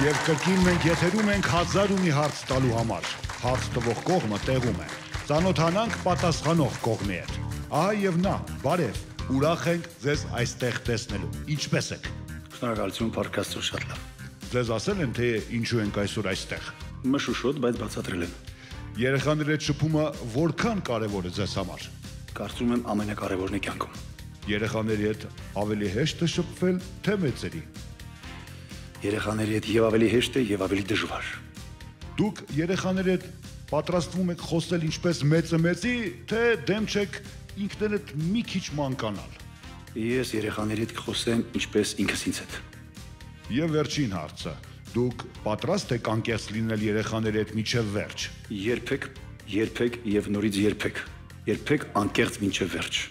Եվ կրկին մենք եթերում ենք 1000 ու մի հարց տալու համար։ Հարց տվող կողմը տեղում է։ Ծանոթանանք պատասխանող կողմի հետ։ Ահա եւ նա, բարև, ուրախ ենք ձեզ այստեղ տեսնելու։ Ինչպե՞ս եք։ Շնորհակալություն, Փարքաստո, շատ լավ։ Ձեզ ասել են, թե ինչու ենք այսօր այստեղ։ Մշուշոտ, բայց բացատրել են։ Երեխաների հետ շփումը որքան կարևոր է ձեզ համար։ Կարծում եմ ամենակարևորն է կյանքում։ Երեխաների հետ ավելի հեշտ է շփվել, թե մեծերի։ Երեխաների հետ եւ ավելի հեշտ է եւ ավելի դժվար։ Դուք երեխաների հետ պատրաստվում եք խոսել ինչպես մեծը մեծի, թե դեմ չեք ինքներդ մի քիչ մանկանալ։ Ես երեխաների հետ կխոսեմ ինչպես ինքս ինձ հետ։ Եվ վերջին հարցը. դուք պատրաստ եք անկեղծ լինել երեխաների հետ մինչև վերջ։ Երբեք եւ նորից երբեք անկեղծ մինչև վերջ։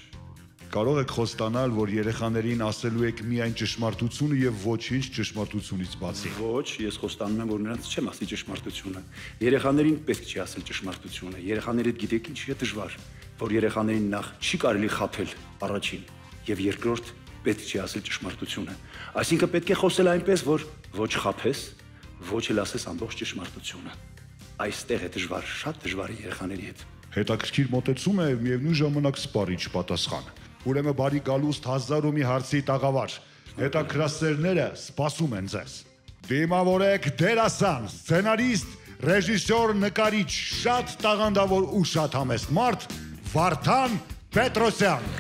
Կարող եք խոստանալ, որ երեխաներին ասելու եք միայն ճշմարտությունը եւ ոչինչ ճշմարտությունից բացի։ Ոչ, ես խոստանում եմ, որ նրանց չեմ ասի ճշմարտությունը։ Երեխաներին պետք չի ասել ճշմարտությունը։ Երեխաների հետ գիտեք ինչի է դժվար, որ երեխաներին նախ չի կարելի խաբել առաջին եւ երկրորդ պետք չի ասել ճշմարտությունը։ Այսինքն պետք է խոսել այնպես, որ ոչ խաբես, ոչ էլ ասես ամբողջ ճշմարտությունը։ Այստեղ է դժվար, շատ դժվար է երեխաների հետ։ Հետաքրքիր մոտեցում է միևնույն ժամանակ սպառիչ պատասխան։ Ուրեմն բարի գալուստ 1000 ու մի հարցի տաղավար։ Հետաքրքրասերները սպասում են ձեզ։ Դիմավորեք դերասան, սցենարիստ, ռեժիսոր, նկարիչ, շատ տաղանդավոր ու շատ համեստ մարդ Վարդան Պետրոսյան։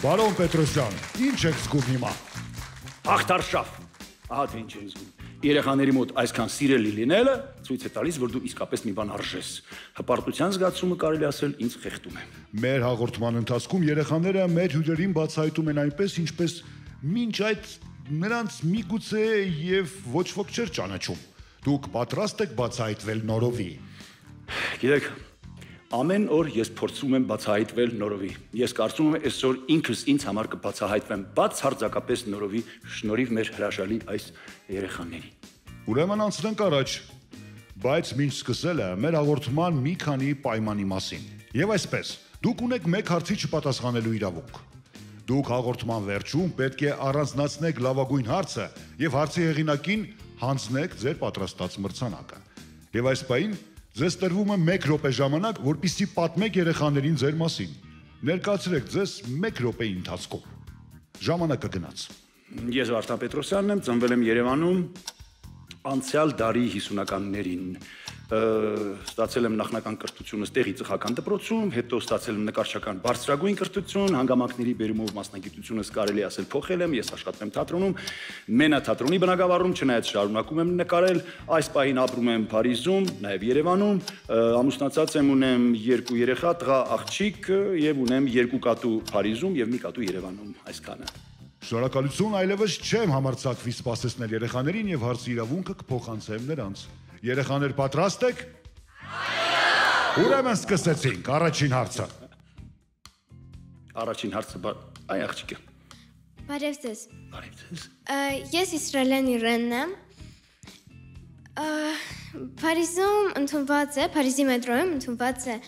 Բարոն Պետրոսյան, ինչ եք զգում հիմա։ Ախտարշավ։ Ահա թե ինչ եմ զգում։ Երեխաների մոտ այսքան սիրելի լինելը ցույց է տալիս, որ դու իսկապես մի բան արժես։ Հպարտության զգացումը կարելի ասել ինձ խեղդում է։ Մեր հաղորդման ընթացքում երեխաները մեր հյուրերին բացահայտում են այնպես, ինչպես մինչ այդ նրանց միգուցե եւ ոչ ոք չէր ճանաչում։ Դուք պատրաստ եք բացահայտվել նորովի։ Գիտեք, ամեն օր ես փորձում եմ բացահայտվել նորովի։ Ես կարծում եմ այսօր ինքս ինձ համար կբացահայտվեմ բացարձակապես նորովի շնորհիվ մեր հրաշալի այս երեխաների։ Ուրեմն անցնենք առաջ, բայց մինչ սկսելը մեր հաղորդման մի քանի պայմանի մասին։ Եվ այսպես, դուք ունեք մեկ հարցի չպատասխանելու իրավունք։ Դուք հաղորդման վերջում պետք է առանձնացնեք լավագույն հարցը եւ հարցի հեղինակին հանձնեք ձեր պատրաստած մրցանակը։ Եվ այս պահին ձեզ տրվում է 1 րոպե ժամանակ, որպեսզի պատմեք երեխաներին ձեր մասին։ Ներկայացրեք ձեզ 1 րոպեի ընթացքում։ Ժամանակը գնաց։ Ես Վարդան Պետրոսյանն եմ, ծնվել եմ Երևանում անցյալ դարի 50-ականներին։ Ստացել եմ նախնական կրթությունս տեղի ծխական դպրոցում, հետո ստացել եմ նկարչական բարձրագույն կրթություն, հանգամանքների բերումով մասնագիտությունս կարելի ասել փոխել եմ, ես աշխատում եմ թատրոնում, մենաթատրոնի բնագավառում, չնայած շարունակում եմ նկարել, այս պահին ապրում եմ Փարիզում, նաև Երևանում, ամուսնացած եմ, ունեմ 2 երեխա, տղա, աղջիկ եւ ունեմ 2 կատու Փարիզում եւ մի կատու Երևանում, այսքանը։ Շնորհակալություն, այլևս չեմ համարձակվի սպասեցնել երեխաներին եւ հարցի իրավունքը կփոխանցեմ նրանց։ Երեխաներ պատրաստ եք։ Այո։ Ուրեմն սկսեցինք, առաջին հարցը։ Առաջին հարցը այ աղջիկը։ Բարև ձեզ։ Բարև ձեզ։ Ես Իսրայելյան Իրենն եմ։ Փարիզում ընդունված է, Փարիզի մետրոյում ընդունված է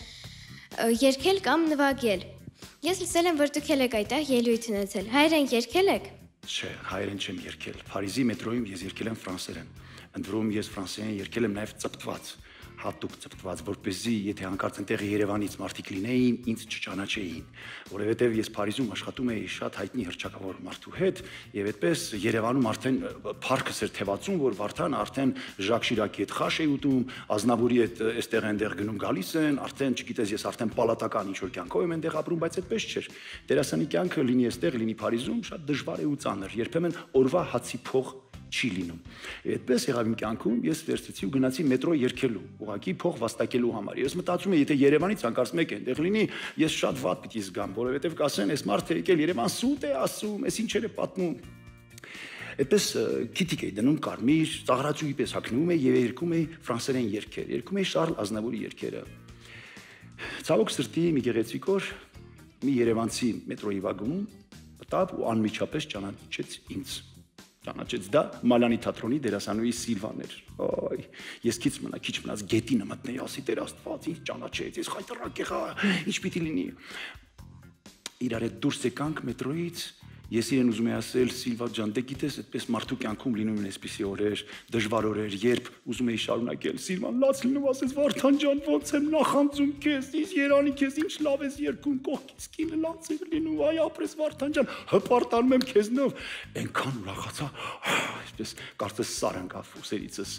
երգել կամ նվագել։ Ես լսել եմ, որ դուք եք այդտեղ ելույթ ունեցել։ Հայերեն երգել եք։ Չէ, հայերեն չեմ երգել։ Փարիզի մետրոյում ես երգել եմ ֆրանսերեն։ Ընդ որում ես ֆրանսերեն երգել եմ նաև ծպտված, հատուկ ծպտված, որպեսզի եթե հանկարծ այնտեղ Երևանից մարդիկ լինեին, ինձ չճանաչեին, որովհետև ես Փարիզում աշխատում էի շատ հայտնի հռչակավոր մարդու հետ, եւ այդպես Երևանում արդեն փառքս էր թևածում, որ Վարդան արդեն Ժակ Շիրակի հետ խաշ է ուտում, Ազնավուրի հետ այստեղ այնտեղ գնում գալիս են, արդեն չգիտես ես արդեն պալատական ինչ որ կյանքով եմ այնտեղ ապրում, բայց այդպես չէր։ Դերասանի կյանքը լինի այստեղ, լինի Փարիզում, շատ դժվար է ու ծանր, երբեմն օրվա հացի փող չի լինում։ Այդպես եղավ իմ կյանքում, ես վերցրեցի ու գնացի մետրո երգելու, ուղղակի փող վաստակելու համար։ Ես մտածում եմ, եթե Երևանից հանկարծ մեկ այնտեղ լինի, ես շատ վատ պիտի զգամ, որովհետև կասեն, այս մարդը եկել Երևան սուտ է ասում, այս ինչեր է պատմում։ Այդպես քիթիկ էի դնում կարմիր, ծաղրացուի պես հագնում էի եւ երգում էի ֆրանսերեն երգեր, երգում էի Շարլ Ազնավուրի երգերը։ Ցավոք սրտի մի գեղեցիկ օր մի երևանցի մետրոյի վագոնում մտավ ու անմիջապես ճանաչեց ինձ։ Ճանաչեց դա Մալանի թատրոնի դերասանուհի Սիլվան էր։ Այ, ես քիչ մնաց գետինը մտնեի, ասի Տեր Աստված, ինձ ճանաչեց, ես խայտարակ եղա, ինչ պիտի լինի։ իրար հետ դուրս եկանք մետրոյից, ես իրեն ուզում եմ ասել Սիլվա ջան, դե գիտես, այդպես մարդու կյանքում լինում են այսպիսի օրեր, դժվար օրեր, երբ ուզում էի շարունակել, Սիլվան լաց լինում ասեց Վարդան ջան, ոնց եմ նախանձում քեզ, իս երանի քեզ ինչ լավ ես երգում, կողքից կինը լաց է լինում, այ ապրես Վարդան ջան, հպարտանում եմ քեզնով, այնքան ուրախացա, այսպես կարծես սար ընկավ ուսերիցս,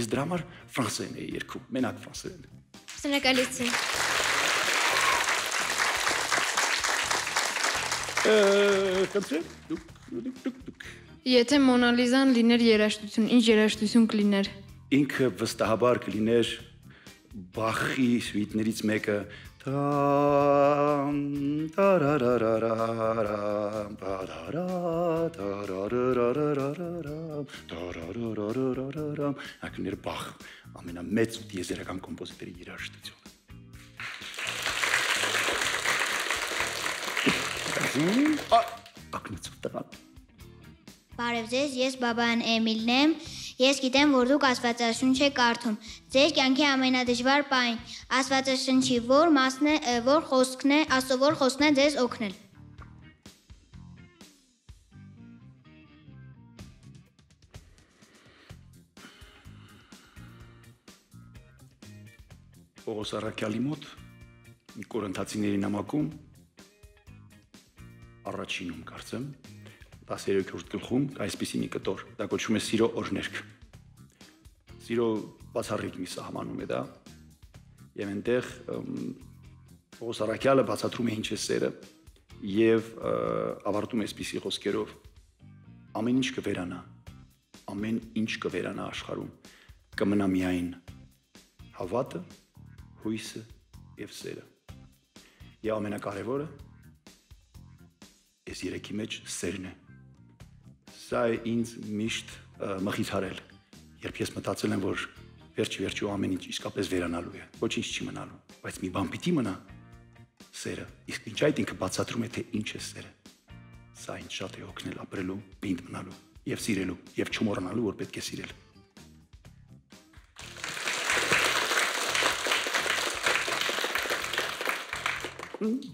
ես դրա համար ֆրանսերեն էի երգում, մենակ ֆրանսերեն։ Շնորհակալություն։ Եթե Մոնալիզան լիներ երաժշտություն, ինչ երաժշտություն կլիներ։ Ինքը վստահաբար կլիներ Բախի սուիտներից մեկը ակներ Բախ ամենամեծ դիեզերական կոմպոզիտորի երաժշտություն։ Ակնոցով տղան։ Բարև ձեզ, ես Բաբան Էմիլն եմ, ես գիտեմ, որ դուք Աստվածաշունչ եք կարդում, ձեր կյանքի ամենադժվար պահին, Աստվածաշնչի որ մասն է, որ խոսքն է, Աստծո որ խոսքն է ձեզ օգնել։ Պողոս Առաքյալի մոտ, Կորինթացիների նամակում, առաջինում կարծեմ, 13-րդ գլխում այսպիսի մի կտոր, դա կոչվում է սիրո օրհներգ։ Սիրո բացառիկ մի սահմանում է դա, եւ այնտեղ Պողոս Առաքյալը բացատրում է ինչ է սերը եւ ավարտում է այսպիսի խոսքերով. ամեն ինչ կվերանա, ամեն ինչ կվերանա աշխարհում, կմնա միայն հավատը, հույսը եւ սերը։ Եվ ամենակարևորը այս երեքի մեջ սերն է։ Սա է ինձ միշտ մխիթարել, երբ ես մտածել եմ, որ վերջի ամեն ինչ իսկապես վերանալու է, ոչինչ չի մնալու, բայց մի բան պիտի մնա, սերը, իսկ ինչ այդ ինքը բացատրում է, թե ինչ է սերը։ Սա ինձ շատ է օգնել ապրելու, պինդ մնալու եւ սիրելու եւ չմոռանալու, որ պետք է սիրել։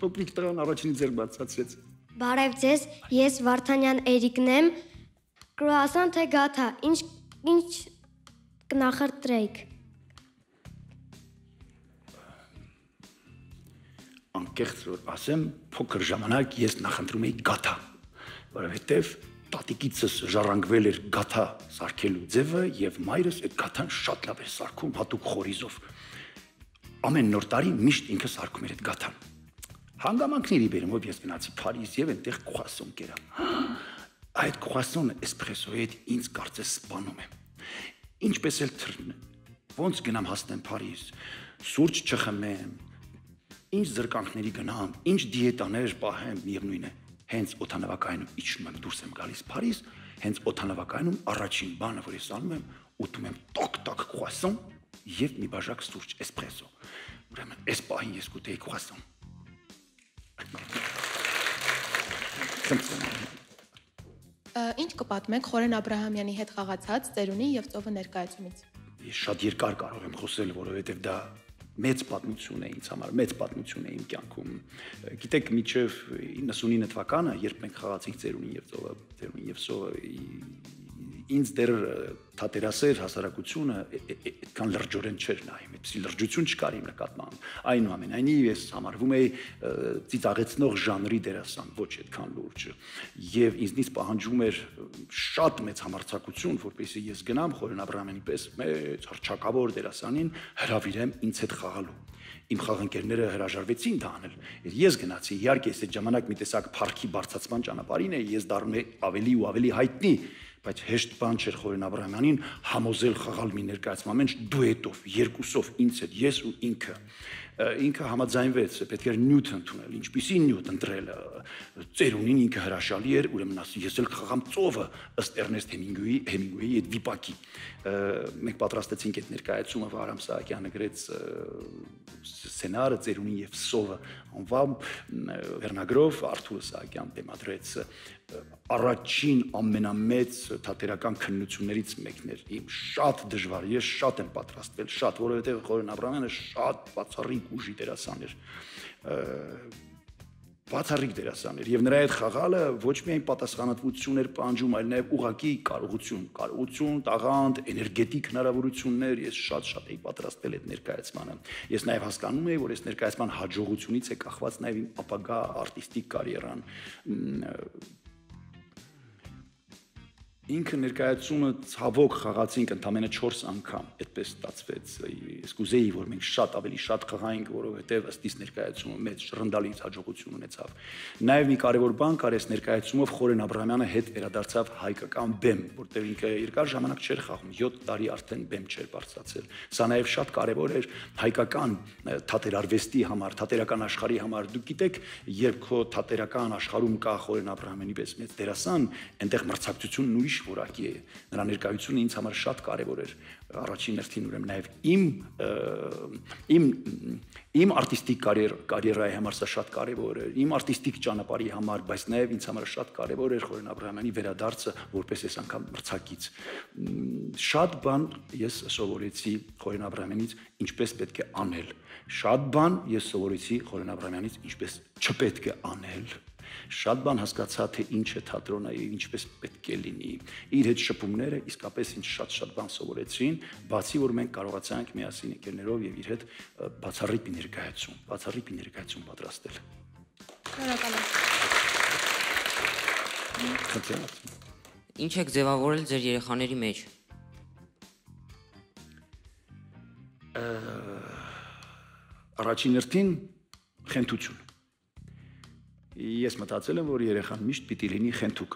Պոպիկ տղան առաջին ձեր բացացրեց։ Բարև ձեզ, ես Վարդանյան Էրիկն եմ, կրուասան թե գաթա, ինչ կնախընտրեիք։ Անկեղծ որ ասեմ, փոքր ժամանակ ես նախընտրում էի գաթա, որովհետև տատիկիցս ժառանգվել էր գաթա սարքելու ձևը եւ մայրս այդ գաթան շատ լավ էր սարքում հատուկ խորիզով։ Ամեն նոր տարի միշտ ինքը սարքում էր այդ գաթան։ Հանգամանքների բերումով ես գնացի Փարիզ եւ այնտեղ քրուասոն կերա։ Այդ քրուասոնը էսպրեսոյի հետ ինձ կարծես սպանում է։ Ինչպես էլ թռն, ոնց գնամ հասնեմ Փարիզ, սուրճ չխմեմ, ինչ զրկանքների գնամ, ինչ դիետաներ պահեմ, միևնույն է։ Հենց օդանավակայանում իջնում եմ դուրս եմ գալիս Փարիզ, հենց օդանավակայանում առաջին բանը, որ ես անում եմ, ուտում եմ տոկ-տոկ քրուասոն եւ մի բաժակ սուրճ էսպրեսո։ Ուրեմն այս պահին ես կուտեի քրուասոն։ Ինչ կպատմեք Խորեն Աբրահամյանի հետ խաղացած ծերունի եւ ծովը ներկայացումից։ Ես շատ երկար կարող եմ խոսել, որովհետև դա մեծ պատմություն է ինձ համար, մեծ պատմություն է իմ կյանքում։ Գիտեք, մինչև 99 թվականը, երբ մենք խաղացինք ծերունին եւ ծովը, ծերունին եւ ծովը, ինձ դեռ թատերասեր հասարակությունը այդքան լրջորեն չէր նայում, այդպիսի լրջություն չկար իմ նկատմամբ։ Այնուամենայնիվ ես համարվում էի ծիծաղեցնող ժանրի դերասան, ոչ այդքան լուրջ։ Եվ ինձնից պահանջում էր շատ մեծ համարձակություն, որպեսզի ես գնամ Խորեն Աբրահամյանի պես մեծ հռչակավոր դերասանին հրավիրեմ ինձ հետ խաղալու։ Իմ խաղընկերները հրաժարվեցին դա անել։ Ես գնացի, իհարկե, այս ժամանակ մի տեսակ փառքի բարձրացման ճանապարհին էի, ես դառնում էի ավելի ու ավելի հայտնի, բայց հեշտ բան չէր Խորեն Աբրահամյանին համոզել խաղալ մի ներկայացման մեջ դուետով, երկուսով, ինձ հետ, ես ու ինքը։ Ինքը համաձայնվեց, պետք էր նյութ ընդունել, ինչպիսի նյութ ընտրել, ծերունին ինքը հրաշալի էր, ուրեմն ասի, ես էլ կխաղամ ծովը, ըստ Էրնեստ Հեմինգուեյի այդ վիպակի։ Մենք պատրաստեցինք այդ ներկայացումը, Վահրամ Սահակյանը գրեց սցենարը, ծերունին եւ սովը անվամբ վերնագրով, Արթուր Սահակյան դեմադրեց առաջին ամենամեծ թատերական քննություններից մեկն էր, իմ շատ դժվար, ես շատ եմ պատրաստվել, շատ, որովհետև Խորեն Աբրահամյանը շատ բացառիկ ուժի դերասան էր, Բացառիկ դերասան էր եւ նրա այդ խաղալը ոչ միայն պատասխանատվություն էր պահանջում, այլ նաեւ ուղակի կարողություն, տաղանդ, էներգետիկ հնարավորություններ, ես շատ էի պատրաստվել այդ ներկայացմանը։ Ես նաեւ հասկանում էի, որ այս ներկայացման հաջողությունից է կախված նաեւ իմ ապագա արտիստիկ կարիերան։ Ինքը ներկայացումը ցավոք խաղացինք ընդամենը 4 անգամ, այդպես ստացվեց։ Ես կուզեի, որ մենք շատ ավելի շատ խաղայինք, որովհետև ըստ իս ներկայացումը մեծ շռնդալից հաջողություն ունեցավ։ Նաև մի կարևոր բան կար, այս ներկայացումով Խորեն Աբրահամյանը հետ վերադարձավ հայկական բեմ, որտեղ ինքը երկար ժամանակ չէր խաղում, 7 տարի արդեն բեմ չէր բարձրացել։ Սա նաև շատ կարևոր էր հայկական թատերարվեստի համար, թատերական աշխարհի համար։ Դուք գիտեք, երբ քո թատերական աշխարհում կա Խորեն Աբրահամյանի պես մեծ դերասան, այնտեղ մրցակցությունն ուրիշ որակի է։ Նրա ներկայությունը ինձ համար շատ կարևոր էր։ Առաջին հերթին ուրեմն նաև իմ արտիստիկ կարիերայի համար սա շատ կարևոր էր, իմ արտիստիկ ճանապարհի համար, բայց նաև ինձ համար շատ կարևոր էր Խորեն Աբրահամյանի վերադարձը որպես այս անգամ մրցակից։ Շատ բան ես սովորեցի Խորեն Աբրահամյանից ինչպես պետք է անել։ Շատ բան ես սովորեցի Խորեն Աբրահամյանից ինչպես չպետք է անել։ Շատ բան հասկացա, թե ինչ է թատրոնը եւ ինչպես պետք է լինի։ Իր հետ շփումները իսկապես ինձ շատ բան սովորեցին, բացի որ մենք կարողացանք միասին ընկերներով եւ իր հետ բացառիկ ներկայացում պատրաստել։ Շնորհակալ եմ։ Ինչ եք ձևավորել ձեր երեխաների մեջ։ Առաջին հերթին խենթություն։ Ես մտածել եմ, որ երեխան միշտ պիտի լինի խենթուկ։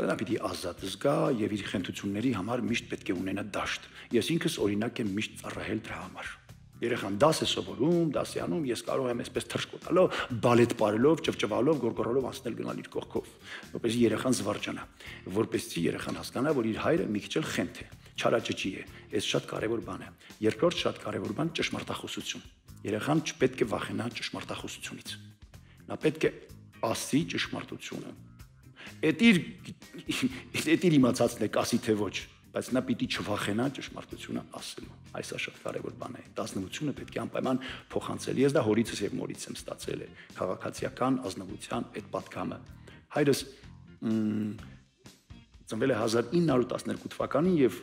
Նա պիտի ազատ զգա եւ իր խենթությունների համար միշտ պետք է ունենա դաշտ։ Ես ինքս օրինակ եմ միշտ ծառայել դրա համար։ Երեխան դաս է սովորում, դասի անում, ես կարող եմ այսպես թռչկոտալով, բալետ ապարելով, ճվճվալով, գորգորելով անցնել գնալ իր կողքով, որպեսզի երեխան զվարճանա, որպեսզի երեխան հասկանա, որ իր հայրը մի քիչ էլ խենթ է, չարաճճի է։ Այս շատ կարևոր բան է։ Երկրորդ շատ կարևոր բան ճշմարտախոսություն։ Երեխան չպետք է վախենա ճշմարտախոսությունից։ Նա պետք է ասի ճշմարտությունը։ Այդ իր իմացածն է, ասի թե ոչ, բայց նա պիտի չվախենա ճշմարտությունը ասելու։ Այս շատ կարևոր բան է։ Ազնվությունը պետք է անպայման փոխանցել։ Ես դա հորիցս եւ մորից եմ ստացել է քաղաքացիական ազնվության այդ պատգամը։ Հայրս ծնվել է 1912 թվականին եւ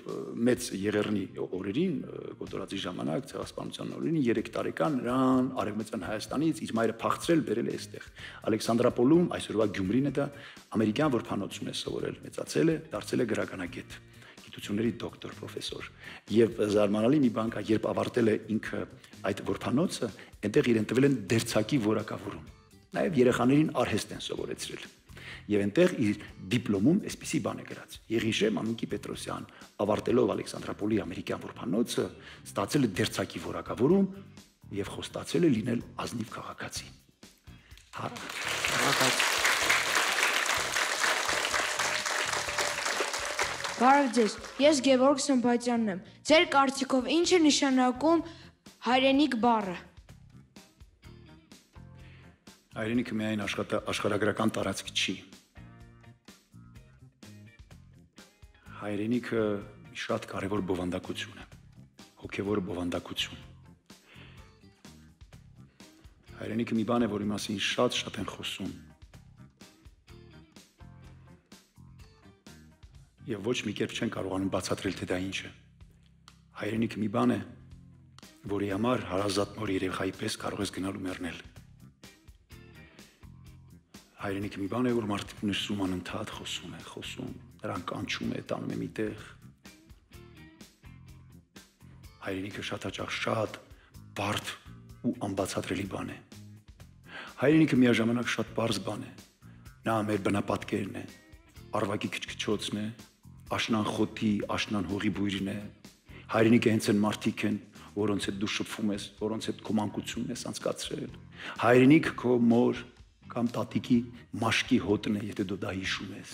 մեծ Եղեռնի օրերին, կոտորածի ժամանակ, ցեղասպանության օրերին 3 տարեկան նրան Արևմտյան Հայաստանից իր մայրը փախցրել բերել է այստեղ։ Ալեքսանդրապոլում, այսօրվա Գյումրին է դա, ամերիկյան որբանոցում է սովորել, մեծացել է, դարձել է գրականագետ, գիտությունների դոկտոր, պրոֆեսոր։ Եվ զարմանալի մի բան կա, երբ ավարտել է ինքը այդ որբանոցը, այնտեղ իրեն տվել են դերձակի որակավորում։ Նաեւ երեխաներին արհեստ են սովորեցրել։ Եվ այնտեղ իր դիպլոմում այսպիսի բան է գրած. Եղիշե Մամիկի Պետրոսյան, ավարտելով Ալեքսանդրապոլի ամերիկյան որբանոցը, ստացել է դերձակի որակավորում եւ խոստացել է լինել ազնիվ քաղաքացի։ Բարև ձեզ, ես Գևորգ Սմբատյանն եմ։ Ձեր կարծիքով ինչ է նշանակում հայրենիք բառը։ Հայրենիքը միայն աշխարհագրական տարածք չի։ Հայրենիքը շատ կարևոր բովանդակություն է, հոգևոր բովանդակություն։ Հայրենիքը մի բան է, որի մասին շատ են խոսում։ Եվ ոչ մի կերպ չեն կարողանում բացատրել, թե դա ինչ է։ Հայրենիքը մի բան է, որի համար հարազատ մոր երեխայի պես կարող ես գնալ ու մեռնել։ Հայրենիքը մի բան է, որ մարդիկ նշում անընդհատ խոսում, նրան կանչում է, տանում է միտեղ։ Հայրենիքը շատ հաճախ շատ բարդ ու անբացատրելի բան է։ Հայրենիքը միաժամանակ շատ պարզ բան է։ Նա մեր բնապատկերն է, արվակի քչքչոցն է, աշնան խոտի, աշնան հողի բույրն է։ Հայրենիքը հենց այն մարդիկ են, որոնց հետ դու շփվում ես, որոնց հետ քո մանկությունն ես անցկացրել։ Հայրենիքը քո մոր կամ տատիկի մաշկի հոտն է, եթե դու դա հիշում ես։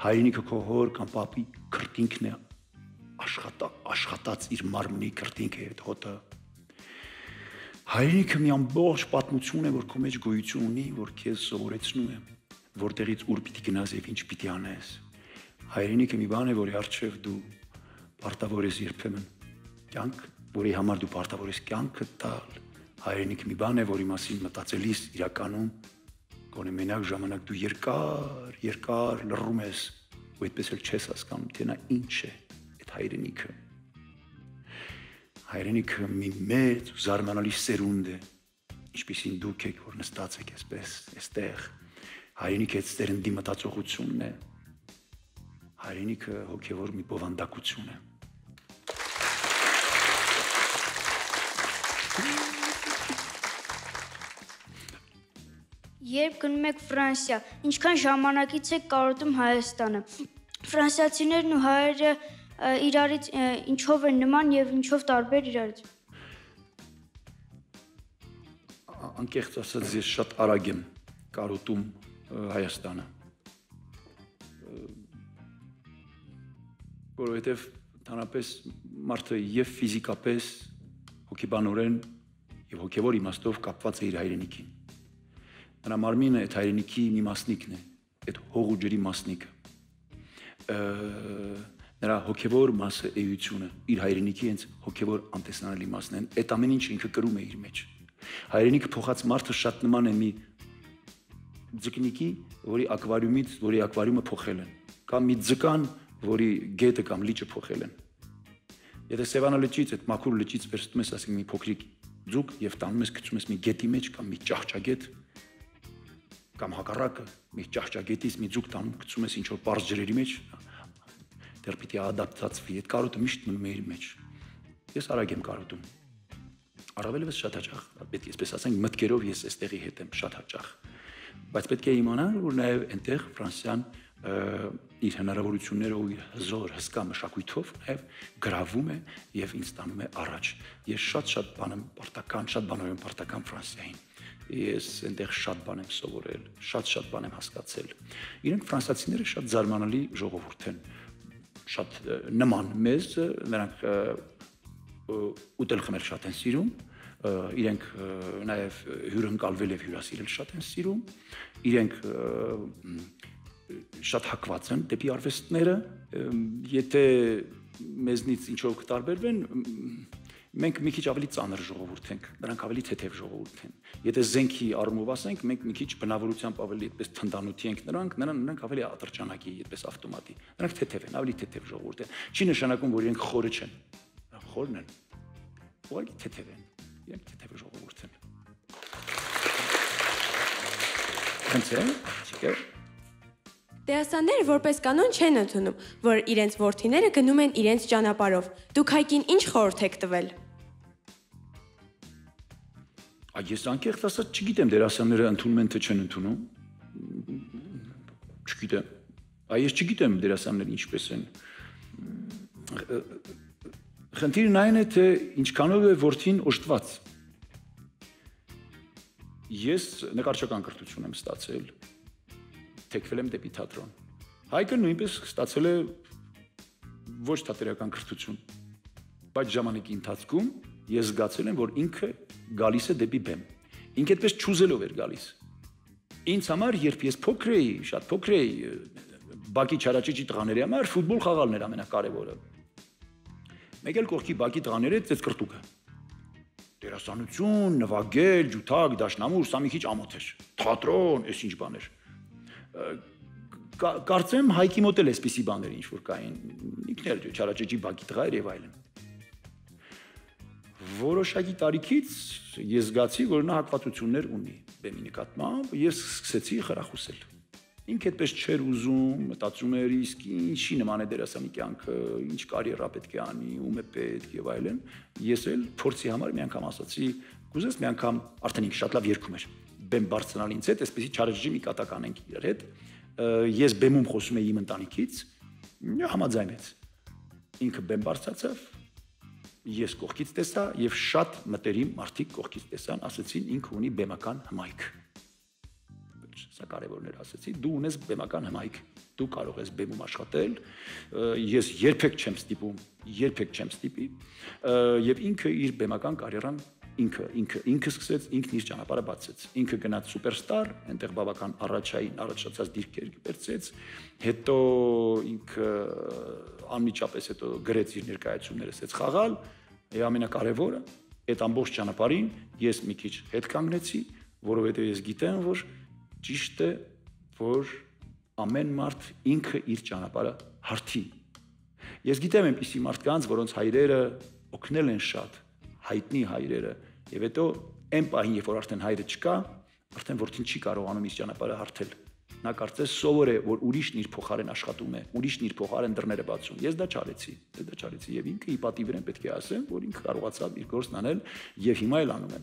Հայրենիքը քո հոր կամ պապի քրտինքն է, աշխատած իր մարմնի քրտինքը է այդ հոտը։ Հայրենիքը մի ամբողջ պատմություն է, որ քո մեջ գոյություն ունի, որ քեզ սովորեցնում է, որտեղից ուր պիտի գնաս եւ ինչ պիտի անես։ Հայրենիքը մի բան է, որի առջև դու պարտավոր ես երբեմն կյանք, որի համար դու պարտավոր ես կյանքը տալ։ Հայրենիք մի բան է, որի մասին մտածելիս իրականում գոնե մենակ ժամանակ դու երկար լռում ես, ու այդպես էլ չես հասկանում, թե նա ինչ է այդ հայրենիքը։ Հայրենիքը մի մեծ ու զարմանալի սերունդ է, ինչպիսին դուք եք, որ նստած եք այսպես, այստեղ։ Հայրենիքը այդ սերնդի մտածողությունն է։ Հայրենիքը հոգևոր մի բովանդակություն է։ Երբ գնում եք Ֆրանսիա, ինչքան ժամանակից եք կարոտում Հայաստանը։ Ֆրանսիացիներն ու հայերը իրարից ինչով են նման եւ ինչով տարբեր իրարից։ Անկեղծ ասած ես շատ արագ եմ կարոտում Հայաստանը։ Որովհետեւ ընդհանրապես մարդը եւ ֆիզիկապես, հոգեբանորեն եւ հոգեվոր իմաստով կապված է իր հայրենիքին։ Նրա մարմինը այդ հայրենիքի մի մասնիկն է, այդ հող ու ջրի մասնիկը։ Նրա հոգևոր մասը էությունը, իր հայրենիքի հենց հոգևոր անտեսանելի մասն է, այդ ամեն ինչ ինքը կրում է իր մեջ։ Հայրենիքը փոխած մարդը շատ նման է մի ձկնիկի, որի ակվարիումը փոխել են, կամ մի ձկան, որի գետը կամ լիճը փոխել են։ Եթե Սևանա լճից, այդ մաքուր լճից վերցնում ես, ասենք մի փոքրիկ ձուկ եւ տանում ես գցում ես մի գետի մեջ կամ մի ճահճագետ, կամ հակառակը մի ճահճագետից մի ձուկ տանում գցում ես ինչ-որ պարզ ջրերի մեջ, դեռ պիտի ադապտացվի, այդ կարոտը միշտ մնում է իր մեջ։ Ես արագ եմ կարոտում։ Առավելևս շատ հաճախ, պետք է այսպես ասենք, մտքերով ես այստեղի հետ եմ շատ հաճախ։ Բայց պետք է իմանալ, որ նաև այնտեղ Ֆրանսիան իր հնարավորություններով ու իր հզոր հսկա մշակույթով նաև գրավում է եւ ինձ տանում է առաջ։ Ես շատ բան եմ պարտական Ֆրանսիային։ Ես այնտեղ շատ բան եմ սովորել, շատ բան եմ հասկացել։ Իրենք ֆրանսիացիները շատ զարմանալի ժողովուրդ են, շատ նման մեզ, նրանք ուտել խմել շատ են սիրում, իրենք նաև հյուրընկալվել եւ հյուրասիրել շատ են սիրում, իրենք շատ հակված են դեպի արվեստները, եթե մեզնից ինչով կտարբերվեն, մենք մի քիչ ավելի ծանր ժողովուրդ ենք, նրանք ավելի թեթև ժողովուրդ են։ Եթե զենքի առումով ասենք, մենք մի քիչ բնավորությամբ ավելի այդպես թնդանոթի ենք նրանք ավելի ատրճանակի, այդպես ավտոմատի։ Նրանք թեթև են, ավելի թեթև ժողովուրդ են։ Չի նշանակում, որ իրենք խորը չեն։ Խորն են։ Ուղղակի թեթև են։ Իրենք թեթև ժողովուրդ են։ Հենց է, չկա։ Դերասանները որպես կանոն չեն ընդունում, որ իրենց որդիները գնում են իրենց ճանապարհով։ Դուք հայկին ինչ խորհուրդ եք տվել։ Ես անկեղծ ասած չգիտեմ դերասանները ընդունում են թե չեն ընդունում։ Չգիտեմ։ Ես չգիտեմ դերասանները ինչպես են։ Խնդիրն այն է, թե ինչքանով է որդին օժտված։ Ես նկարչական կրթություն եմ ստացել, թեքվել եմ դեպի թատրոն։ Հայկը նույնպես ստացել է ոչ թատերական կրթություն, բայց ժամանակի ընթացքում ես զգացել եմ, որ ինքը գալիս է դեպի բեմ։ Ինքը այդպես չուզելով էր գալիս։ Ինձ համար, երբ ես փոքր էի, շատ փոքր էի, բակի չարաճճի տղաների համար ֆուտբոլ խաղալն էր ամենակարևորը։ Մեկ էլ կողքի բակի տղաները ծեծ կրտուկը։ Դերասանություն, նվագել, ջութակ, դաշնամուր, սա մի քիչ ամոթ էր։ Թատրոն, այս ինչ բաներ։ Կարծեմ հայկի մոտ էլ էսպիսի բաներ ինչ որ կային, ինքն էլ չարաճճի բակի տղա էր եւ այլն։ Որոշակի տարիքից ես զգացի, որ նա հակվածություններ ունի բեմի նկատմամբ, ես սկսեցի խրախուսել։ Ինքը այդպես չէր ուզում, մտածում էր իսկ ինչի նման է դերասանի կյանքը, ինչ կարիերա պետք է անի, ում է պետք եւ այլն։ Ես էլ փորձի համար մի անգամ ասացի, կուզես մի անգամ արդեն ինքը շատ լավ երգում էր։ Բեմ բարձրանալ ինձ հետ, այսպեսի չարժի մի կատակ անենք իրար հետ։ Ես բեմում խոսում էի իմ ընտանիքից, համաձայնեց։ Ինքը բեմ բարձրացավ, ես կողքից տեսա եւ շատ մտերիմ մարդիկ կողքից տեսան, ասացին ինքը ունի բեմական հմայք։ Սա կարևորն էր, ասացի, դու ունես բեմական հմայք, դու կարող ես բեմում աշխատել, ես երբեք չեմ ստիպի, եւ ինքը իր բեմական կարիերան ինքը սկսեց, ինքն իր ճանապարհը բացեց, ինքը գնաց սուպերստար, այնտեղ բավական առաջացած դիրքեր վերցրեց, հետո ինքը անմիջապես հետո գրեց իր ներկայացումները սկսեց խաղալ, եւ ամենակարևորը Այդ ամբողջ ճանապարհին ես մի քիչ հետ կանգնեցի, որովհետև ես գիտեմ, որ ճիշտ է, որ ամեն մարդ ինքը իր ճանապարհը հարթի։ Ես գիտեմ այնպիսի մարդկանց, որոնց հայրերը օգնել են շատ, հայտնի հայրերը, եւ հետո այն պահին, երբ որ արդեն հայրը չկա, արդեն որդին չի կարողանում իր ճանապարհը հարթել։ Նա կարծես սովոր է, որ ուրիշն իր փոխարեն աշխատում է, ուրիշն իր փոխարեն դռները բացում։ Ես դա չարեցի եւ ինքը ի պատիվ իրեն պետք է ասեմ, որ ինքը կարողացավ իր գործն անել եւ հիմա էլ անում է։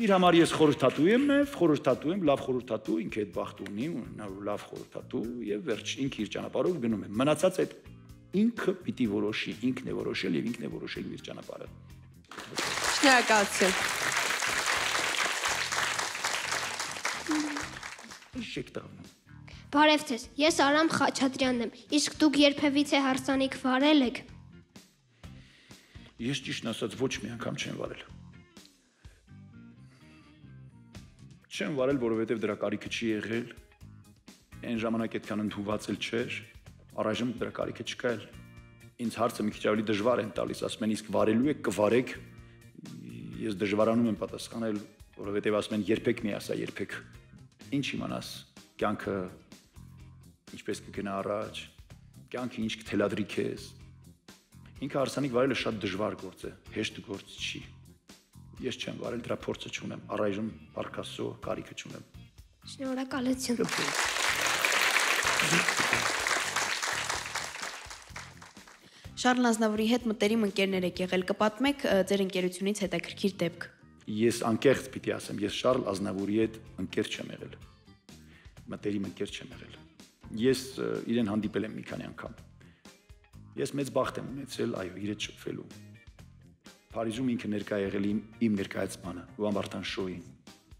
Իր համար ես խորհրդատու եմ, լավ խորհրդատու, ինքը այդ բախտ ունի, լավ խորհրդատու եւ վերջ ինքը իր ճանապարհով գնում է։ Մնացած այդ ինքը պիտի որոշի, ինքն է որոշել եւ ինքն է որոշել իր ճանապարհը։ Շնորհակալություն։ Բարև ձեզ, ես Արամ Խաչատրյանն եմ, իսկ դուք երբևիցե հարսանիք վարել եք։ Ես ճիշտն ասած ոչ մի անգամ չեմ վարել։ Չեմ վարել, որովհետև դրա կարիքը չի եղել։ Այն ժամանակ այդքան ընդունված էլ չէր, առայժմ դրա կարիքը չկա էլ։ Ինձ հարցը մի քիչ ավելի դժվար են տալիս, ասում են իսկ վարելու եք, կվարեք։ Ես դժվարանում եմ պատասխանել, որովհետև ասում են երբեք մի ասա, երբեք։ Ինչ իմանաս, կյանքը ինչպես կգնա առաջ, կյանքը ինչ կթելադրի քեզ։ Ինքը հարսանիք վարելը շատ դժվար գործ է, հեշտ գործ չի։ Ես չեմ վարել, դրա փորձը չունեմ, առայժմ Պարքասո կարիքը չունեմ։ Շնորհակալություն։ Շարլ Ազնավուրի հետ մտերիմ ընկերներ եք եղել, կպատմեք ձեր ընկերությունից հետաքրքիր դեպք։ Ես անկեղծ պիտի ասեմ, ես Շարլ Ազնավուրի հետ ընկեր չեմ եղել։ Մտերիմ ընկեր չեմ եղել։ Ես իրեն հանդիպել եմ մի քանի անգամ։ Ես մեծ բախտ եմ ունեցել, այո, իր հետ շփվելու։ Փարիզում ինքը ներկա եղել իմ ներկայացմանը, Լուան Վարդան շոուին,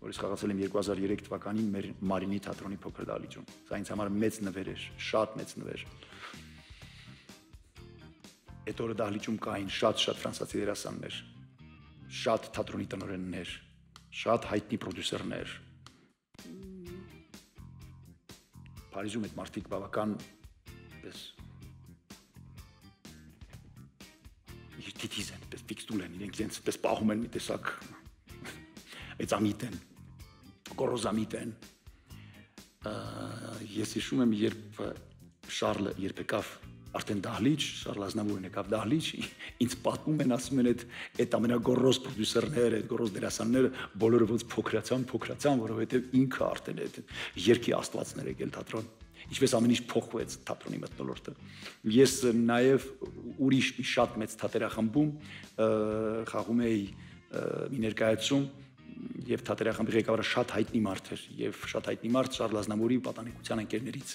որ ես խաղացել եմ 2003 թվականին մեր Մարինի թատրոնի փոքր դահլիճում։ Սա ինձ համար մեծ նվեր էր, շատ մեծ նվեր։ Այդ օրը դահլիճում կային շատ ֆրանսիացի դերասաններ, շատ թատրոնի տնօրեններ, շատ հայտնի պրոդյուսերներ։ Փարիզում այդ մարդիկ բավական տիտիզ են, ֆիքստուլ են, իրենք իրենց պես պահում են մի տեսակ այծամիտ են, գորոզամիտ են։ Ես հիշում եմ, երբ Շարլը եկավ արդեն դահլիճ, Շարլ Ազնավուրն եկավ դահլիճ, ինձ պատմում են, ասում են այդ ամենագորոզ պրոդյուսերները, այդ գորոզ դերասանները բոլորը ոնց փոքրացան, որովհետև ինքը արդեն այդ երկի աստվածներ եկել թատրոն։ Ինչպես ամեն ինչ փոխվեց թատրոնի մթնոլորտը։ Ես նաև ուրիշ մի շատ մեծ թատերախմբում խաղում էի մի ներկայացում, եւ թատերախմբի ղեկավարը շատ հայտնի մարդ էր, եւ շատ հայտնի մարդ Շարլ Ազնավուրի պատանեկության ընկերներից,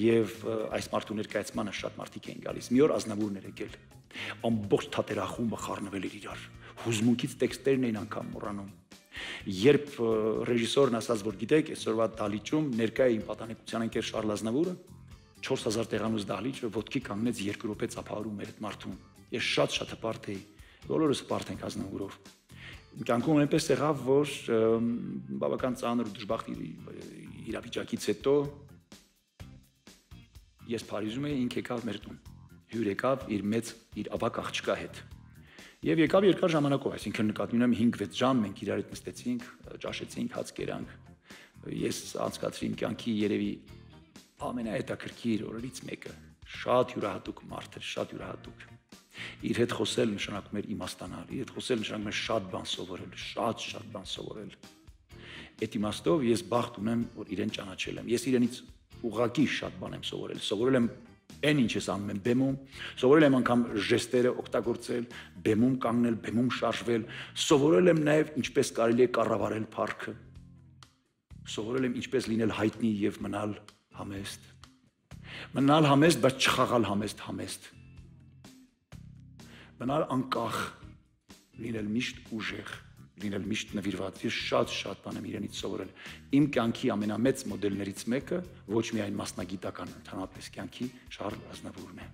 եւ այս մարդու ներկայացմանը շատ մարդիկ էին գալիս։ Մի օր Ազնավուրն էր եկել։ Ամբողջ թատերախումբը խառնվել էր իրար։ Հուզմունքից տեքստերն էին անգամ մոռանում։ Երբ ռեժիսորն ասաց, որ գիտեք, այսօրվա դահլիճում ներկա է իմ պատանեկության ընկեր Շարլ Ազնավուրը, 4000 տեղանոց դահլիճը ոտքի կանգնեց 2 րոպե ծափահարում էր այդ մարդուն։ Ես շատ հպարտ էի։ Բոլորս հպարտ ենք Ազնավուրով։ Կյանքում այնպես եղավ, որ բավական ծանր ու դժբախտ իրավիճակից հետո ես Փարիզում էի, ինքը եկավ մեր տուն։ Հյուր եկավ իր ավակ աղջկա հետ։ Եվ եկավ երկար ժամանակով, այսինքն նկատի ունեմ 5-6 ժամ մենք իրար հետ նստեցինք, ճաշեցինք, հաց կերանք։ Ես անցկացրի իմ կյանքի երևի ամենահետաքրքիր օրերից մեկը։ Շատ յուրահատուկ մարդ էր, շատ յուրահատուկ։ Իր հետ խոսել նշանակում էր իմաստանալ, իր հետ խոսել նշանակում էր շատ բան սովորել, շատ բան սովորել։ Այդ իմաստով ես բախտ ունեմ, որ իրեն ճանաչել եմ։ Ես իրենից ուղղակի շատ բան եմ սովորել։ Սովորել եմ այն ինչ ես անում եմ բեմում, սովորել եմ անգամ ժեստերը օգտագործել, բեմում կանգնել, բեմում շարժվել, սովորել եմ նաև ինչպես կարելի է կառավարել փառքը։ Սովորել եմ ինչպես լինել հայտնի եւ մնալ համեստ։ Մնալ համեստ, բայց չխաղալ համեստ։ Մնալ անկախ, լինել միշտ ուժեղ, լինել միշտ նվիրված։ Ես շատ բան եմ իրենից սովորել։ Իմ կյանքի ամենամեծ մոդելներից մեկը ոչ միայն մասնագիտական, ընդհանրապես կյանքի Շարլ Ազնավուրն է։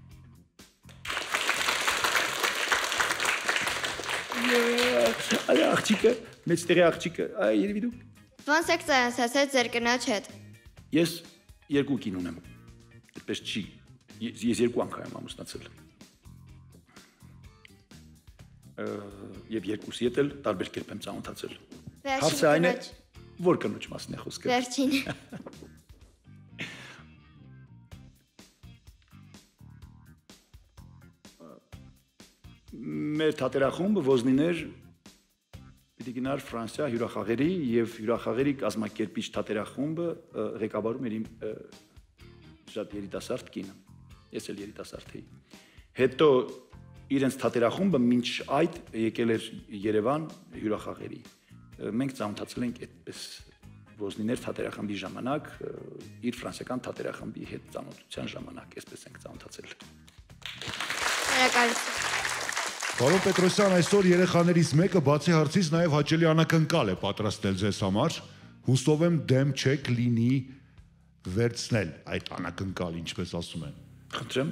Այ աղջիկը, մեծ տեղի աղջիկը, երևի դուք։ Ոնց եք ծանոթացել ձեր կնոջ հետ։ Ես 2 կին ունեմ։ Այդպես չի։ Ես 2 անգամ եմ ամուսնացել։ եւ երկուսի հետ էլ տարբեր կերպ եմ ծանոթացել։ Վերջին Հարցը այն է, կնոջ։ որ կնոջ մասն է խոսքը։ Վերջին։ Մեր թատերախումբը ոզնիներ պիտի գնար Ֆրանսիա հյուրախաղերի եւ հյուրախաղերի կազմակերպիչ թատերախումբը ղեկավարում էր իմ շատ երիտասարդ կինը։ Ես էլ երիտասարդ էի։ Հետո իրենց թատերախումբը մինչ այդ եկել էր Երևան հյուրախաղերի։ Մենք ծանոթացել ենք այդպես ոզնիներ թատերախմբի ժամանակ, իր ֆրանսիական թատերախմբի հետ ծանոթության ժամանակ, այսպես ենք ծանոթացել։ Շնորհակալություն։ Պարոն Պետրոսյան, այսօր երեխաներից մեկը բացի հարցից նաև հաճելի անակնկալ է պատրաստել ձեզ համար։ Հուսով եմ դեմ չեք լինի վերցնել այդ անակնկալ, ինչպես ասում են։ Խնդրեմ։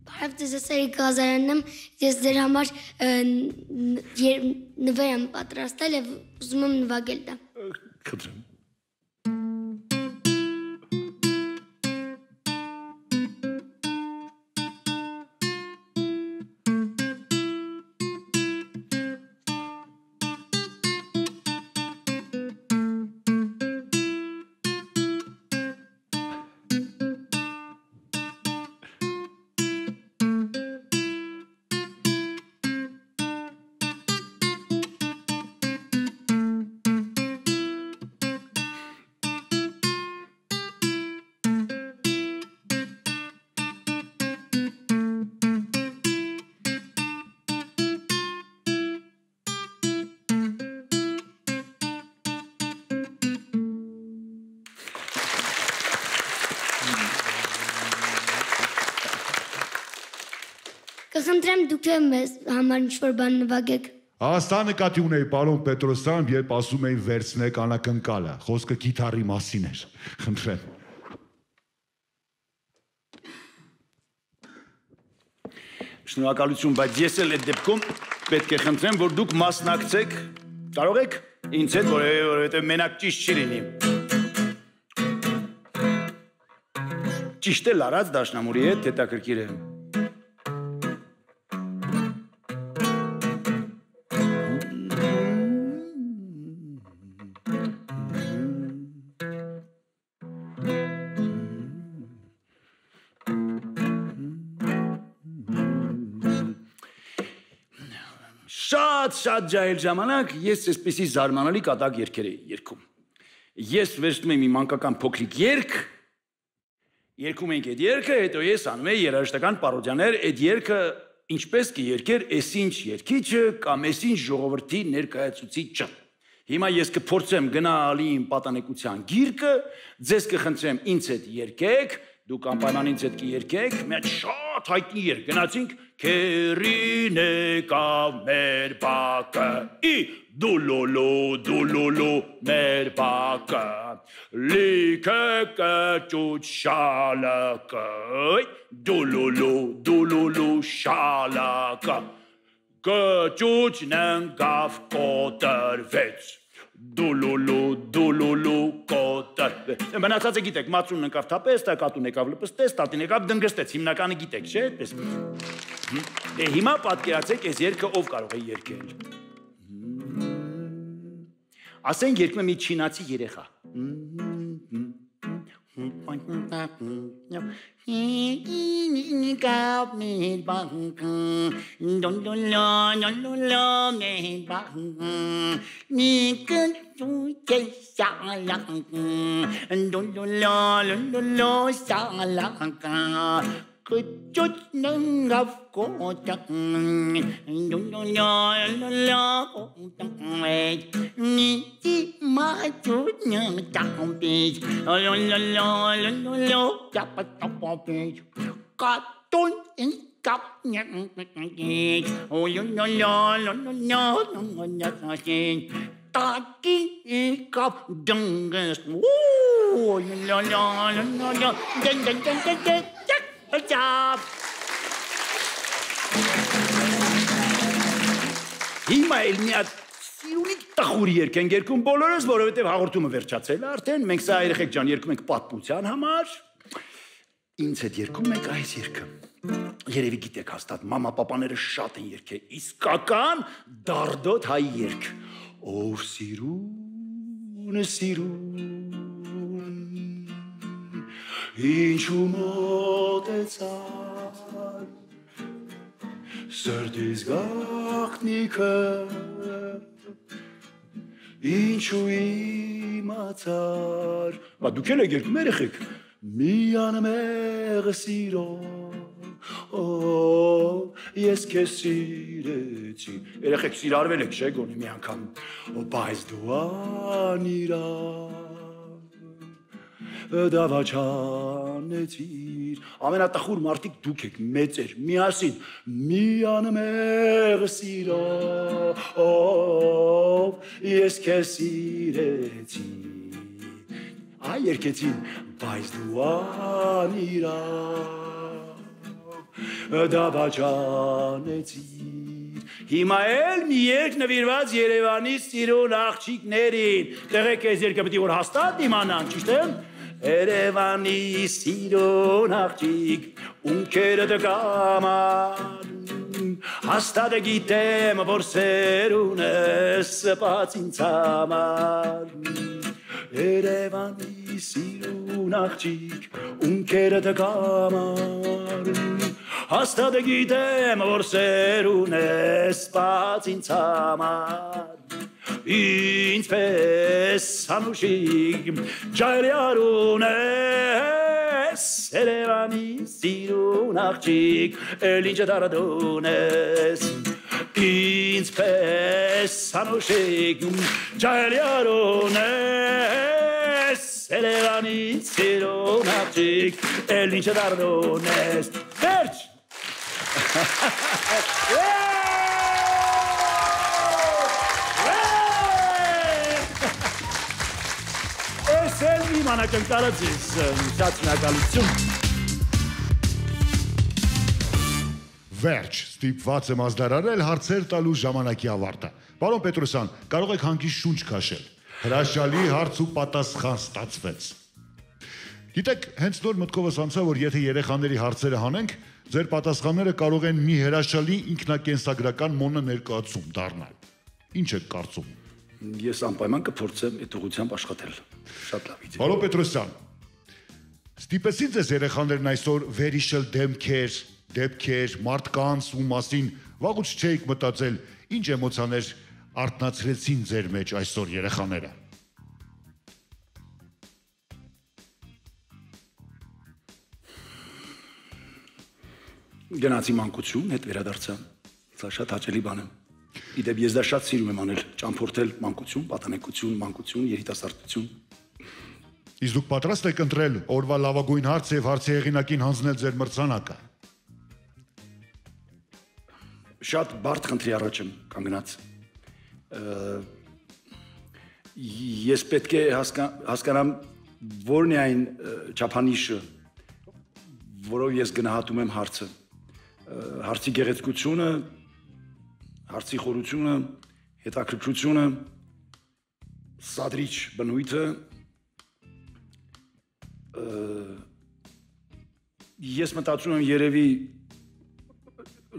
Բարև ձեզ, Սերիկ Ղազարյանն եմ։ Ես ձեր համար նվեր եմ պատրաստել եւ ուզում եմ նվագել դա։ Խնդրեմ։ Կխնդրեմ դուք մեզ համար ինչ-որ բան նվագեք։ Սա նկատի ունեի, պարոն Պետրոսյան, երբ ասում էին վերցնեք անակնկալը, խոսքը գիտարի մասին էր, խնդրեմ։ Շնորհակալություն, բայց ես էլ այդ դեպքում պետք է խնդրեմ, որ դուք մասնակցեք, կարող եք ինձ հետ, որովհետև մենակ ճիշտ չի լինի։ Ճիշտ էլ արած դաշնամուրի հետ հետաքրքիր է։ Շատ ջահել ժամանակ ես այսպեսի զարմանալի կատակ երգեր էի երգում։ Ես վերցնում եմ իմ մանկական փոքրիկ երգ, երգում ենք այդ երգը, հետո ես անում եմ երաժշտական պարոդիաներ, այդ երգը ինչպես կերգեր այսինչ երգիչը կամ այսինչ ժողովրդի ներկայացուցիչը։ Հիմա ես կփորձեմ գնալ իմ պատանեկության գիրկը, ձեզ կխնդրեմ ինձ հետ երգեք, դուք անպայման ինձ հետ կերգեք, մի հատ շատ հայտնի երգ, գնացինք Քերին եկավ մեր բակը, դուլոլո մեր բակը, լիքը կճուճ շալակը, դուլոլո շալակը, կճուճն ընկավ կոտրվեց, դուլոլո կոտրվեց, մնացածը գիտեք, մածունն ընկավ թապես, կատուն եկավ լպստեց, տատին եկավ դնգստեց, հիմնականը գիտեք, չէ, այդպես։ Հիմա պատկերացեք այս երգը ով կարող է երգել։ Ասենք երգում է մի չինացի երեխա։ Կճուճ ննգավ կոտակն, նիցի մաճուտ նտամպիչ, ճապատապապիչ, կատուն ինկապ նկնկիչ, տակի ինկապ դնգստ, Հիմա էլ մի հատ սիրունիկ տխուր երգ ենք երգում բոլորս, որովհետև հաղորդումը վերջացել է արդեն, մենք սա երեխեք ջան երգում ենք պատմության համար, ինձ հետ երգում ենք այս երգը։ Երևի գիտեք հաստատ, մամա-պապաները շատ են երգել, իսկական դարդոտ հայ երգ։ Ով սիրուն, ինչու մոտեցար, սրտիս գաղտնիքը, ինչու իմացար։ Բա դուք էլ եք երգում երեխեք, մի անմեղ սիրո, ես քեզ սիրեցի։ Երեխեք սիրարվել եք, չէ՞ գոնե մի անգամ, բայց դու անիրավ դավաչանեցիր։ Ամենատխուր մարդիկ դուք եք, մեծեր, միասին, մի անմեղ սիրո, ես քեզ սիրեցի։ Այ երկեցին, բայց դու անիրավ դավաչանեցիր։ Հիմա էլ մի երգ նվիրված Երևանի սիրուն աղջիկներին։ Տեղեք այս երգը պետք է որ հաստատ իմանան, ճիշտ է։ Երևանի սիրուն աղջիկ, ունքերը դկաման, հաստատ գիտեմ, որ սերուն ես սպած ինձ համար։ Երևանի սիրուն աղջիկ, ունքերը դկաման, հաստատ գիտեմ, որ սերուն ես սպած ինձ համար։ Ինձ պես անուշիկ ջայրյարուն ես, Երևանի սիրուն աղջիկ, էլ ինչ դարդուն ես։ Ինձ պես անուշիկ ջայրյարուն ես, Երևանի սիրուն աղջիկ, էլ ինչ դարդուն ես։ Վերջ! Ես էլ մի մանական կարացիս, շատ շնորհակալություն։ Վերջ, ստիպված եմ ազդարարել հարցեր տալու ժամանակի ավարտը։ Պարոն Պետրոսյան, կարող եք հանգիստ շունչ քաշել։ Հրաշալի հարց ու պատասխան ստացվեց։ Գիտեք, հենց նոր մտքովս անցա, որ եթե երեխաների հարցերը հանենք, ձեր պատասխանները կարող են մի հրաշալի ինքնակենսագրական մոնը ներկայացում դառնալ։ Ինչ եք կարծում։ Ես անպայման կփորձեմ այդ ուղղությամբ աշխատել։ Շատ լավ իդեա։ Պարոն Պետրոսյան, ստիպեցին ձեզ երեխաներն այսօր վերհիշել դեպքեր, մարդկանց ու մասին, վաղուց չէիք մտածել, ինչ էմոցիաներ արթնացրեցին ձեր մեջ այսօր երեխաները։ Գնացի մանկություն, հետ վերադարձա։ Սա շատ հաճելի բան է։ Իդեպ ես դա շատ սիրում եմ անել, ճամփորդել մանկություն, պատանեկություն, մանկություն, երիտասարդություն։ Իսկ դուք պատրաստ եք ընտրել օրվա լավագույն հարցը եւ հարցի հեղինակին հանձնել ձեր մրցանակը։ Շատ բարդ խնդրի առաջ եմ կանգնած։ Ես պետք է հասկանամ որն է այն չափանիշը, որով ես գնահատում եմ հարցը։ Հարցի գեղեցկությունը, հարցի խորությունը, հետաքրքրությունը, սադրիչ բնույթը, ես մտածում եմ երևի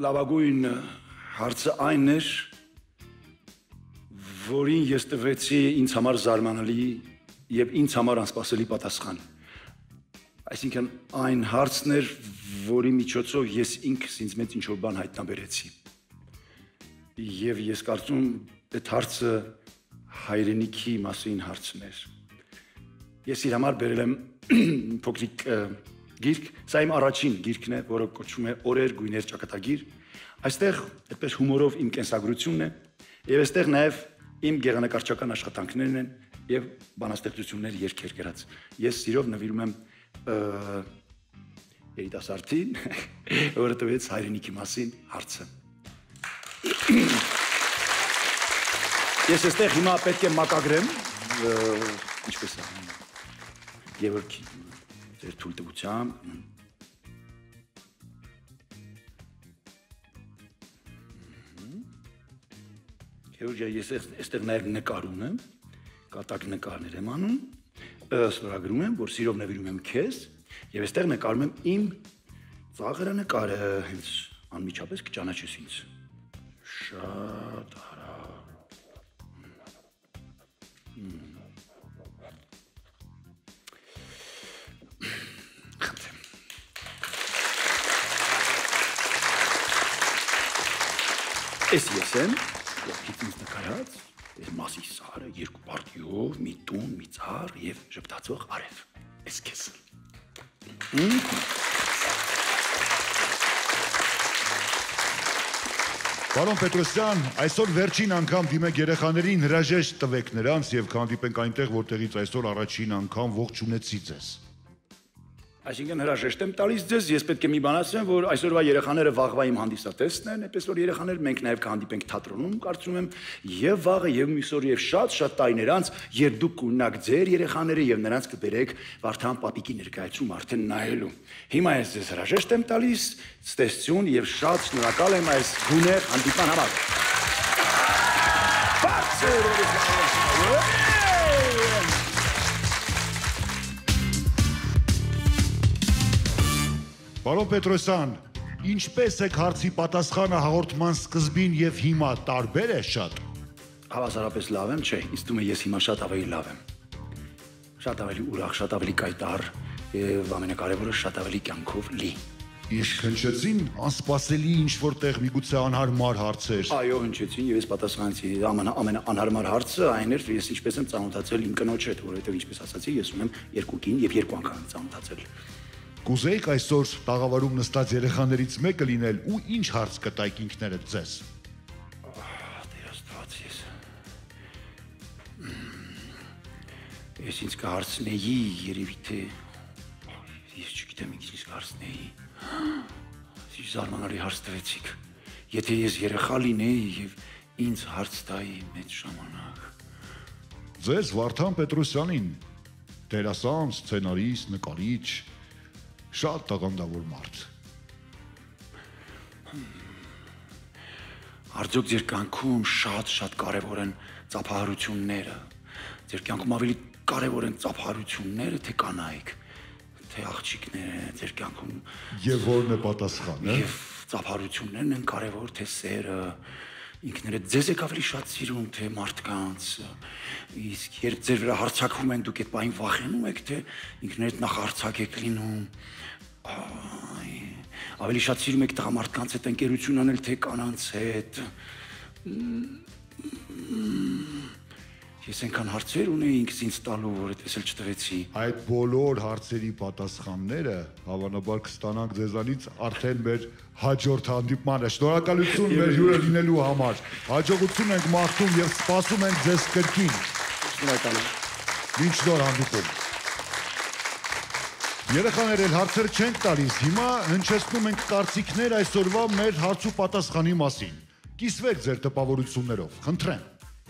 լավագույն հարցը այն էր, որին ես տվեցի ինձ համար զարմանալի եւ ինձ համար անսպասելի պատասխան։ Այսինքն այն հարցն էր, որի միջոցով ես ինքս ինձ մեջ ինչ-որ բան հայտնաբերեցի։ Եվ ես կարծում այդ հարցը հայրենիքի մասին հարցն էր։ Ես իր համար բերել եմ փոքրիկ գիրք, սա իմ առաջին գիրքն է, որը կոչվում է Օրեր, գույներ, ճակատագիր։ Այստեղ այդպես հումորով իմ կենսագրությունն է, եւ այստեղ նաեւ իմ գեղանկարչական աշխատանքներն են եւ բանաստեղծություններ, երգեր գրած։ Ես սիրով նվիրում եմ երիտասարդին, որը տվեց հայրենիքի մասին հարցը։ Ես այստեղ հիմա պետք է մակագրեմ, ինչպես է, Գևորգի ձեր թույլտվությամբ։ Գևորգի, ես այստեղ նաև նկար ունեմ, կատակ նկարներ եմ անում, ստորագրում եմ, որ սիրով նվիրում եմ քեզ, եւ այստեղ նկարում եմ իմ ծաղրը նկարը հենց անմիջապես կճանաչես ինձ։ Շատ արագ։ Ես եմ, ովքից ինձ նկարած, ես մասի սարը, երկու պարտիով, մի տուն, մի ծառ և ժպտացող արև, ես կեզ։ Պարոն Պետրոսյան, այսօր վերջին անգամ դիմեք երեխաներին հրաժեշտ տվեք նրանց և կհանդիպենք այնտեղ, որտեղից այսօր առաջին անգամ ողջունեցի ձեզ։ Այսինքն հրաժեշտ եմ տալիս ձեզ, ես պետք է մի բան ասեմ, որ այսօրվա երեխաները վաղվա իմ հանդիսատեսն են, այնպես որ երեխաներ մենք նաև կհանդիպենք թատրոնում, կարծում եմ, եւ վաղը եւ մյուս օր եւ շատ տարիներ անց, երբ դուք կունենաք ձեր երեխաները եւ նրանց կբերեք Վարդան պապիկի ներկայացում արդեն նայելու։ Հիմա ես ձեզ հրաժեշտ եմ տալիս, ցտեսություն եւ շատ շնորհակալ եմ այս գունեղ հանդիպման համար։ Պարոն Պետրոսյան, ինչպես եք հարցի պատասխանը հաղորդման սկզբին և հիմա տարբեր է շատ։ Հավասարապես լավ եմ, չէ, ինձ թվում է ես հիմա շատ ավելի լավ եմ։ Շատ ավելի ուրախ, շատ ավելի կայտառ եւ ամենակարևորը շատ ավելի կյանքով լի։ Իսկ հնչեցին անսպասելի ինչ-որ տեղ միգուցե անհարմար հարցեր։ Այո, հնչեցին եւ ես պատասխանեցի ամենաանհարմար հարցը այն էր, որ ես ինչպես եմ ծանոթացել իմ կնոջ հետ, որովհետեւ ինչպես ասացի, ես ունեմ երկու կին եւ երկու անգամ եմ ծանոթացել։ Կուզեիք այսօր տաղավարում նստած երեխաներից մեկը լինել ու ինչ հարց կտայք ինքներդ ձեզ։ Տեր Աստված, ես ինձ կհարցնեի, երևի թե ես չգիտեմ ինչ կհարցնեի։ Ինչ զարմանալի հարց տվեցիք։ Եթե ես երեխա լինեի եւ ինձ հարց տայի մեծ ժամանակ։ Ձեզ Վարդան Պետրոսյանին, դերասան, սցենարիստ, նկարիչ, շատ տաղանդավոր մարդ։ Արդյոք ձեր կյանքում շատ կարևոր են ծափահարությունները։ Ձեր կյանքում ավելի կարևոր են ծափահարությունները, թե կանայք, թե աղջիկները, ձեր կյանքում։ Եվ որն է պատասխանը։ Եվ ծափահարություններն են կարևոր, թե սերը, ինքներդ ձեզ եք ավելի շատ սիրում, թե մարդկանց։ Իսկ երբ ձեր վրա հարձակվում են, դուք այդ բանին վախենում եք, թե ինքներդ նախ հարձակ եք լինում։ Ավելի շատ սիրում եք տղամարդկանց հետ ընկերություն անել, թե կանանց հետ։ Ես այնքան հարցեր ունեի ինքս ինձ տալու, որ այդպես էլ չտվեցի։ Այդ բոլոր հարցերի պատասխանները հավանաբար կստանանք ձեզանից արդեն մեր հաջորդ հանդիպմանը։ Շնորհակալություն մեր հյուրը լինելու համար։ Հաջողություն ենք մաղթում եւ սպասում ենք ձեզ կրկին։ Շնորհակալ եմ։ Մինչ նոր հանդիպում։ Երեխաներ էլ հարցեր չենք տալիս, հիմա հնչեցնում ենք կարծիքներ այսօրվա մեր հարց ու պատասխանի մասին։ Կիսվեք ձեր տպավորություններով, խնդրեմ։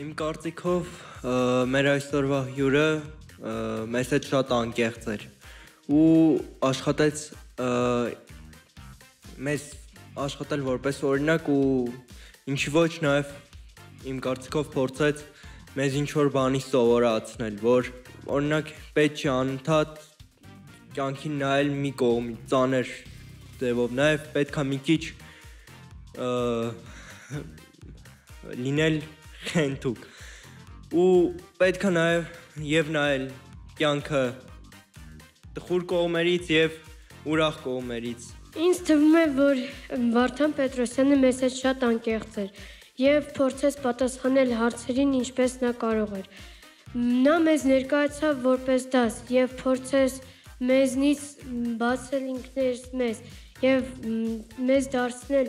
Իմ կարծիքով մեր այսօրվա հյուրը մեզ հետ շատ անկեղծ էր ու աշխատեց մեզ աշխատել որպես օրինակ ու ինչի ոչ նաև իմ կարծիքով փորձեց մեզ ինչ-որ բանի սովորացնել, որ օրինակ պետք չի անընդհատ կյանքին նայել մի կողմից ծանր ձևով, նաև պետք է մի քիչ լինել խենթուկ ու պետք է նաև նայել կյանքը տխուր կողմերից եւ ուրախ կողմերից։ Ինձ թվում է, որ Վարդան Պետրոսյանը մեզ հետ շատ անկեղծ էր եւ փորձեց պատասխանել հարցերին ինչպես նա կարող էր։ Նա մեզ ներկայացավ որպես դաս եւ փորձեց մեզնից բացել ինքներս մեզ եւ մեզ դարձնել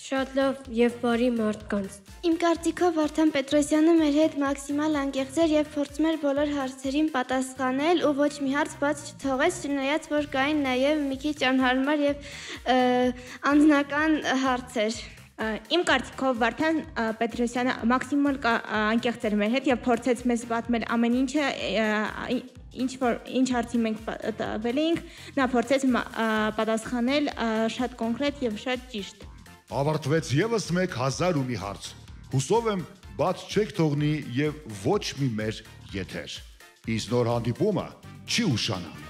շատ լավ եւ բարի մարդկանց։ Իմ կարծիքով Վարդան Պետրոսյանը մեր հետ մաքսիմալ անկեղծ էր եւ փորձում էր բոլոր հարցերին պատասխանել ու ոչ մի հարց բաց չթողեց, չնայած որ կային նաեւ մի քիչ անհարմար եւ անձնական հարցեր։ Իմ կարծիքով Վարդան Պետրոսյանը մաքսիմալ անկեղծ էր մեր հետ եւ փորձեց մեզ պատմել ամեն ինչը, ինչ հարցի մենք տվել էինք, նա փորձեց պատասխանել շատ կոնկրետ եւ շատ ճիշտ։ Ավարտվեց եւս մեկ 1000 ու մի հարց։ Հուսով եմ բաց չեք թողնի եւ ոչ մի մեր եթեր։ Իսկ նոր հանդիպումը չի ուշանա։